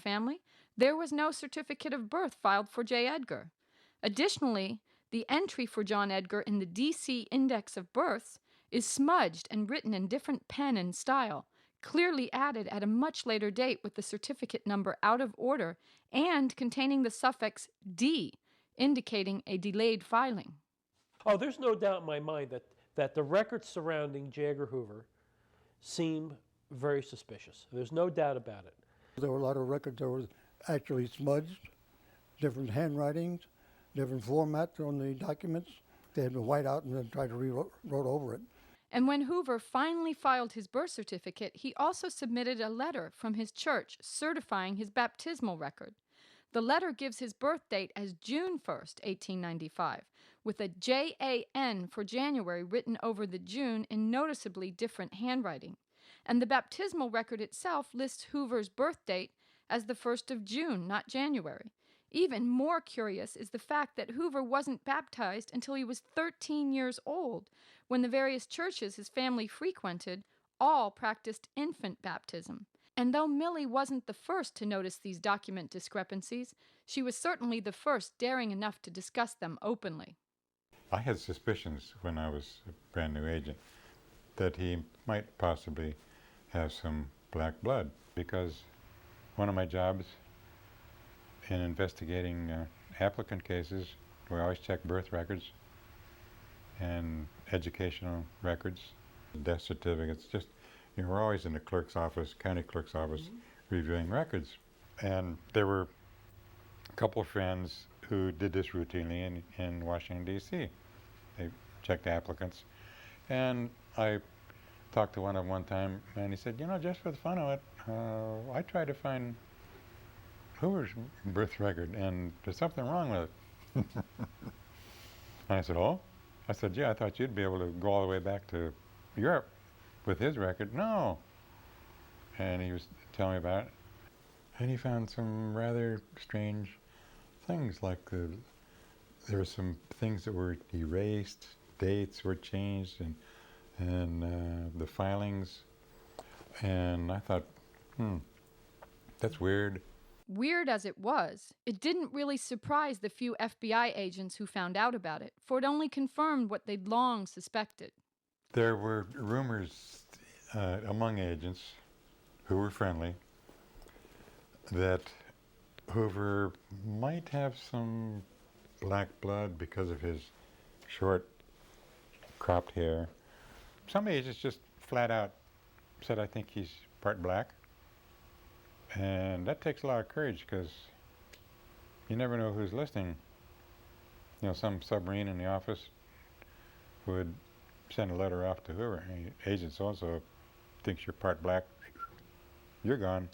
family, there was no certificate of birth filed for J. Edgar. Additionally, the entry for John Edgar in the D.C. Index of Births is smudged and written in different pen and style, clearly added at a much later date with the certificate number out of order and containing the suffix D, indicating a delayed filing. Oh, there's no doubt in my mind that the records surrounding J. Edgar Hoover seem very suspicious. There's no doubt about it. There were a lot of records that were actually smudged, different handwritings, different formats on the documents. They had to white out and then try to rewrote over it. And when Hoover finally filed his birth certificate, he also submitted a letter from his church certifying his baptismal record. The letter gives his birth date as June 1st, 1895, with a J-A-N for January written over the June in noticeably different handwriting. And the baptismal record itself lists Hoover's birth date as the 1st of June, not January. Even more curious is the fact that Hoover wasn't baptized until he was 13 years old, when the various churches his family frequented all practiced infant baptism. And though Millie wasn't the first to notice these document discrepancies, she was certainly the first daring enough to discuss them openly. I had suspicions when I was a brand new agent that he might possibly have some black blood, because one of my jobs in investigating applicant cases, we always check birth records and educational records, death certificates. Just, we're always in the clerk's office, county clerk's office, reviewing records. And there were a couple of friends who did this routinely in Washington, D.C. They checked applicants. And I talked to one of them one time, and he said, just for the fun of it, I tried to find Hoover's birth record, and there's something wrong with it. And I said, oh? I said, yeah, I thought you'd be able to go all the way back to Europe with his record. No. And he was telling me about it. And he found some rather strange things, like there were some things that were erased, dates were changed, and the filings. And I thought, that's weird. Weird as it was, it didn't really surprise the few FBI agents who found out about it, for it only confirmed what they'd long suspected. There were rumors among agents who were friendly that Hoover might have some black blood because of his short, cropped hair. Some agents just flat out said, I think he's part black. And that takes a lot of courage, because you never know who's listening. Some submarine in the office would send a letter off to Hoover. Agent so-and-so thinks you're part black, you're gone.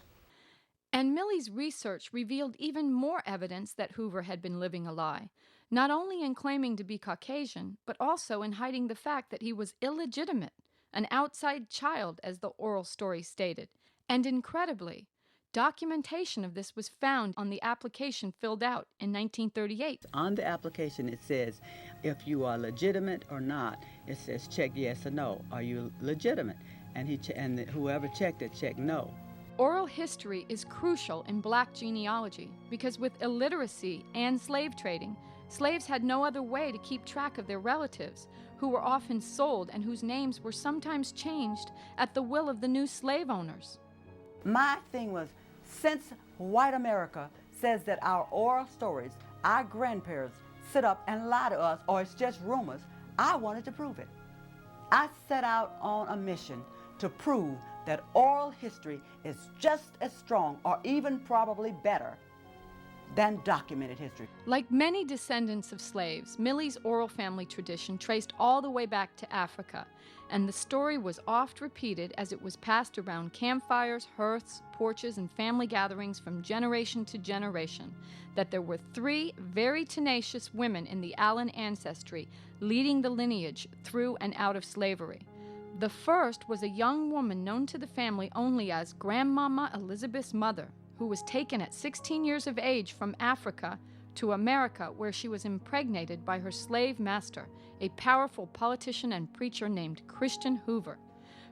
And Millie's research revealed even more evidence that Hoover had been living a lie, not only in claiming to be Caucasian, but also in hiding the fact that he was illegitimate, an outside child, as the oral story stated. And incredibly, documentation of this was found on the application filled out in 1938. On the application it says, if you are legitimate or not, it says check yes or no. Are you legitimate? And whoever checked it checked no. Oral history is crucial in black genealogy because with illiteracy and slave trading, slaves had no other way to keep track of their relatives, who were often sold and whose names were sometimes changed at the will of the new slave owners. My thing was, since white America says that our oral stories, our grandparents sit up and lie to us, or it's just rumors, I wanted to prove it. I set out on a mission to prove that oral history is just as strong, or even probably better, than documented history. Like many descendants of slaves, Millie's oral family tradition traced all the way back to Africa, and the story was oft repeated as it was passed around campfires, hearths, porches, and family gatherings from generation to generation, that there were 3 very tenacious women in the Allen ancestry leading the lineage through and out of slavery. The first was a young woman known to the family only as Grandmama Elizabeth's mother, who was taken at 16 years of age from Africa to America, where she was impregnated by her slave master, a powerful politician and preacher named Christian Hoover.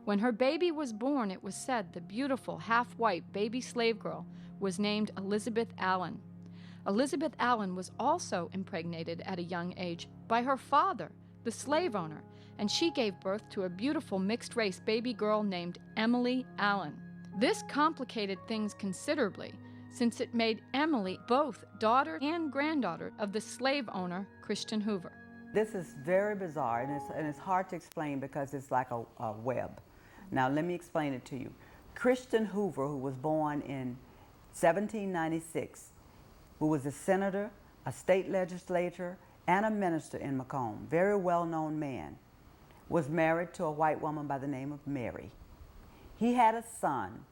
When her baby was born, it was said the beautiful half-white baby slave girl was named Elizabeth Allen. Elizabeth Allen was also impregnated at a young age by her father, the slave owner, and she gave birth to a beautiful mixed-race baby girl named Emily Allen. This complicated things considerably, since it made Emily both daughter and granddaughter of the slave owner, Christian Hoover. This is very bizarre, and it's hard to explain because it's like a web. Now, let me explain it to you. Christian Hoover, who was born in 1796, who was a senator, a state legislator, and a minister in Macomb, very well-known man, was married to a white woman by the name of Mary. He had a son.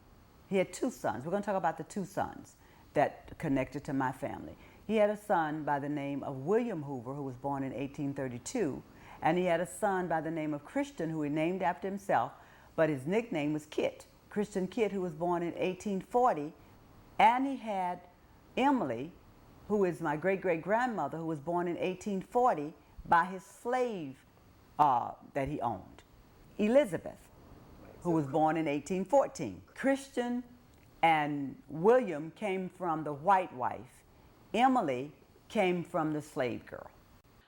He had two sons. We're going to talk about the two sons that connected to my family. He had a son by the name of William Hoover, who was born in 1832, and he had a son by the name of Christian, who he named after himself, but his nickname was Kit, Christian Kit, who was born in 1840, and he had Emily, who is my great-great-grandmother, who was born in 1840 by his slave that he owned, Elizabeth, who was born in 1814. Christian and William came from the white wife. Emily came from the slave girl.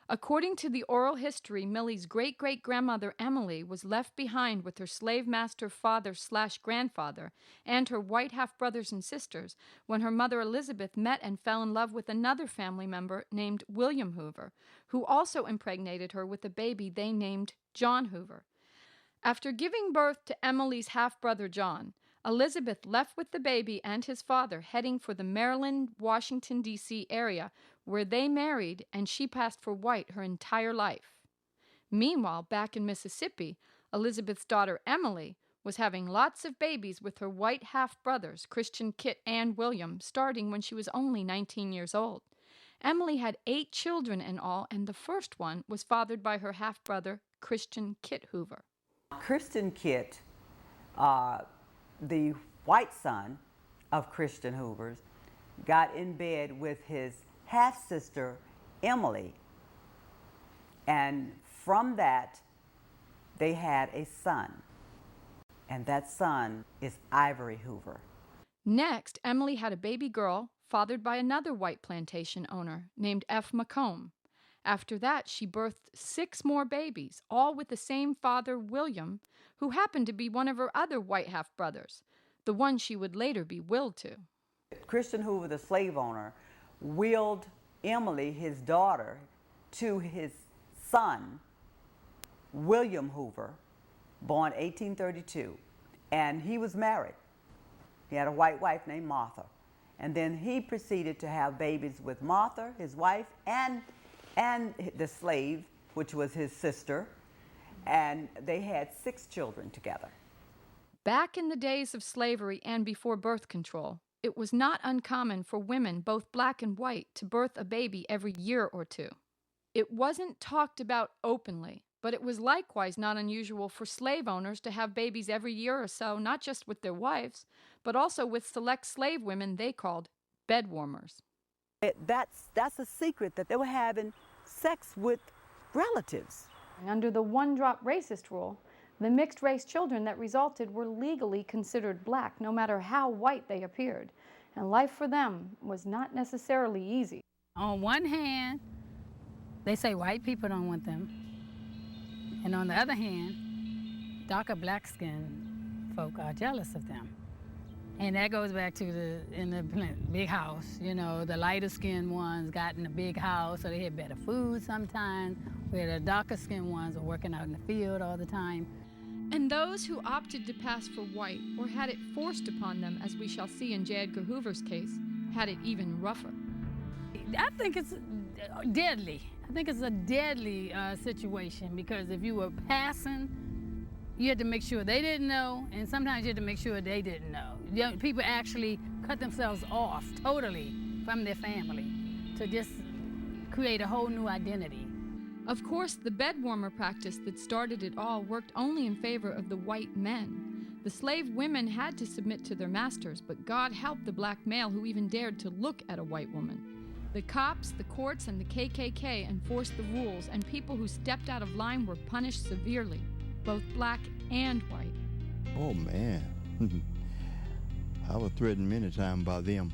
According to the oral history, Millie's great-great-grandmother Emily was left behind with her slave master father/grandfather and her white half-brothers and sisters when her mother Elizabeth met and fell in love with another family member named William Hoover, who also impregnated her with a baby they named John Hoover. After giving birth to Emily's half-brother John, Elizabeth left with the baby and his father, heading for the Maryland, Washington, D.C. area, where they married and she passed for white her entire life. Meanwhile, back in Mississippi, Elizabeth's daughter Emily was having lots of babies with her white half-brothers, Christian Kit and William, starting when she was only 19 years old. Emily had 8 children in all, and the first one was fathered by her half-brother, Christian Kit Hoover. Christian Kit, the white son of Christian Hoover's, got in bed with his half-sister, Emily, and from that, they had a son, and that son is Ivory Hoover. Next, Emily had a baby girl fathered by another white plantation owner named F. Macomb. After that, she birthed 6 more babies, all with the same father, William, who happened to be one of her other white half-brothers, the one she would later be willed to. Christian Hoover, the slave owner, willed Emily, his daughter, to his son, William Hoover, born 1832, and he was married. He had a white wife named Martha, and then he proceeded to have babies with Martha, his wife, and the slave, which was his sister, and they had 6 children together. Back in the days of slavery and before birth control, it was not uncommon for women, both black and white, to birth a baby every year or 2. It wasn't talked about openly, but it was likewise not unusual for slave owners to have babies every year or so, not just with their wives, but also with select slave women they called bedwarmers. That's a secret, that they were having sex with relatives. Under the one-drop racist rule, the mixed-race children that resulted were legally considered black, no matter how white they appeared, and life for them was not necessarily easy. On one hand, they say white people don't want them, and on the other hand, darker black-skinned folk are jealous of them. And that goes back to in the big house, you know, the lighter-skinned ones got in the big house, so they had better food sometimes, where the darker-skinned ones are working out in the field all the time. And those who opted to pass for white, or had it forced upon them, as we shall see in J. Edgar Hoover's case, had it even rougher. I think it's deadly. I think it's a deadly situation, because if you were passing, you had to make sure they didn't know, and sometimes you had to make sure they didn't know. People actually cut themselves off totally from their family to just create a whole new identity. Of course, the bedwarmer practice that started it all worked only in favor of the white men. The slave women had to submit to their masters, but God helped the black male who even dared to look at a white woman. The cops, the courts, and the KKK enforced the rules, and people who stepped out of line were punished severely, both black and white. Oh, man. I was threatened many times by them.